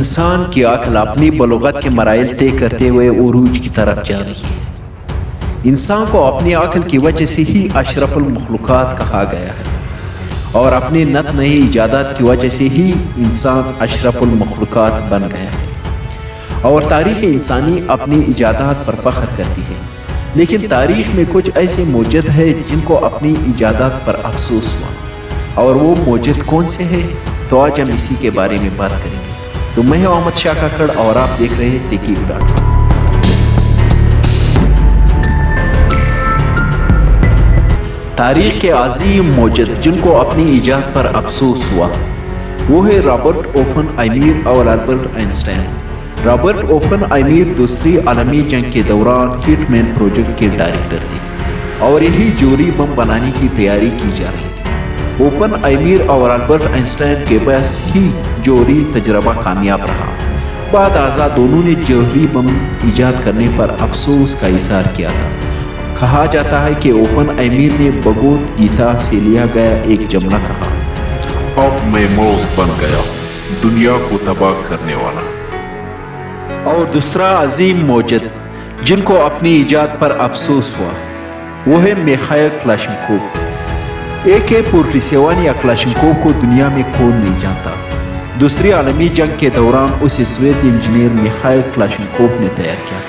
انسان کی عقل اپنی بلوغت کے مراحل طے کرتے ہوئے عروج کی طرف جا رہی ہے۔ انسان کو اپنی عقل کی وجہ سے ہی اشرف المخلوقات کہا گیا ہے، اور اپنی نت نئی ایجادات کی وجہ سے ہی انسان اشرف المخلوقات بن گیا ہے۔ اور تاریخ انسانی اپنی ایجادات پر فخر کرتی ہے، لیکن تاریخ میں کچھ ایسے موجد ہیں جن کو اپنی ایجادات پر افسوس ہوا، اور وہ موجد کون سے ہیں؟ تو آج ہم اسی کے بارے میں بات کریں گے۔ تو میں ہوں احمد شاہ کاکڑ اور آپ دیکھ رہے ہیں تحقیق.com۔ تاریخ کے عظیم موجد جن کو اپنی ایجاد پر افسوس ہوا، وہ ہے رابرٹ اوپن ہائمر اور البرٹ آئنسٹائن۔ رابرٹ اوپن ہائمر دوسری عالمی جنگ کے دوران ہیٹ مین پروجیکٹ کے ڈائریکٹر تھے، اور یہی جوہری بم بنانے کی تیاری کی جا رہی تھی۔ اوپن ہائمر اور البرٹ آئنسٹائن کے باعث ہی جوہری تجربہ کامیاب رہا۔ بعد ازاں دونوں نے جوہری بم ایجاد کرنے پر افسوس کا اظہار کیا تھا۔ کہا جاتا ہے کہ اوپن ہائمر نے بھگوت گیتا سے لیا گیا ایک جملہ کہا، اب میں موت بن گیا، دنیا کو تباہ کرنے والا۔ اور دوسرا عظیم موجد جن کو اپنی ایجاد پر افسوس ہوا، وہ ہے میخائیل کلاشنکوف۔ AK-47 یا کلاشنکوف کو دنیا میں کون نہیں جانتا؟ دوسری عالمی جنگ کے دوران اسے سوویت انجینئر میخائیل کلاشنکوف نے تیار کیا۔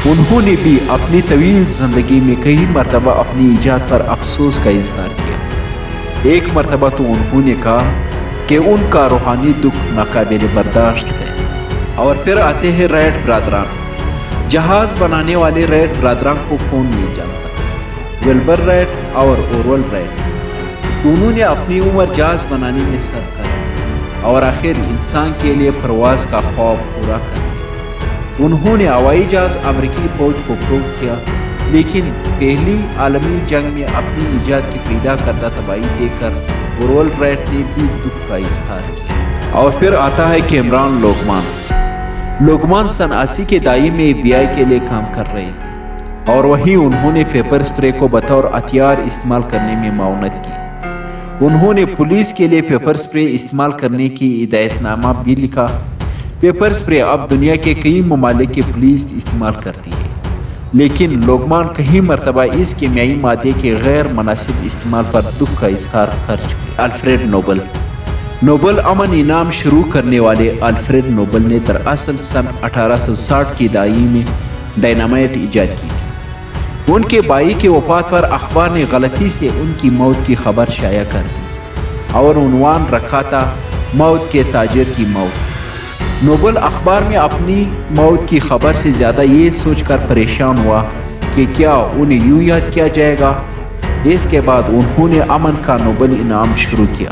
انہوں نے بھی اپنی طویل زندگی میں کئی مرتبہ اپنی ایجاد پر افسوس کا اظہار کیا۔ ایک مرتبہ تو انہوں نے کہا کہ ان کا روحانی دکھ ناقابل برداشت ہے۔ اور پھر آتے ہیں رائٹ برادران۔ جہاز بنانے والے رائٹ برادران کو کون نہیں جانتا؟ ولبر رائٹ اور اورول رائٹ۔ انہوں نے اپنی عمر جہاز بنانے میں صرف کر دی اور آخر انسان کے لیے پرواز کا خواب پورا کر دیا۔ انہوں نے ہوائی جہاز امریکی فوج کو فروخت کیا، لیکن پہلی عالمی جنگ میں اپنی ایجاد کی پیدا کردہ تباہی دیکھ کر اورول رائٹ نے بھی دکھ کا اظہار کیا۔ اور پھر آتا ہے کیمران لوگمان۔ لوگمان سن 80 کے دہائی میں FBI کے لیے کام کر رہے تھے، اور وہیں انہوں نے پیپر اسپرے کو بطور ہتھیار استعمال کرنے میں معاونت کی۔ انہوں نے پولیس کے لیے پیپر اسپرے استعمال کرنے کی ہدایت نامہ بھی لکھا۔ پیپر اسپرے اب دنیا کے کئی ممالک کی پولیس استعمال کرتی ہے، لیکن لوگمان کئی مرتبہ اس کیمیائی مادے کے غیر مناسب استعمال پر دکھ کا اظہار کر چکے۔ Alfred Nobel. نوبل امن انعام شروع کرنے والے الفریڈ نوبل نے دراصل سن 1860 کی دہائی میں ڈائنامائٹ ایجاد کی تھی۔ ان کے بھائی کی وفات پر اخبار نے غلطی سے ان کی موت کی خبر شائع کر دی اور عنوان رکھا تھا موت کے تاجر کی موت۔ نوبل اخبار میں اپنی موت کی خبر سے زیادہ یہ سوچ کر پریشان ہوا کہ کیا انہیں یوں یاد کیا جائے گا۔ اس کے بعد انہوں نے امن کا نوبل انعام شروع کیا۔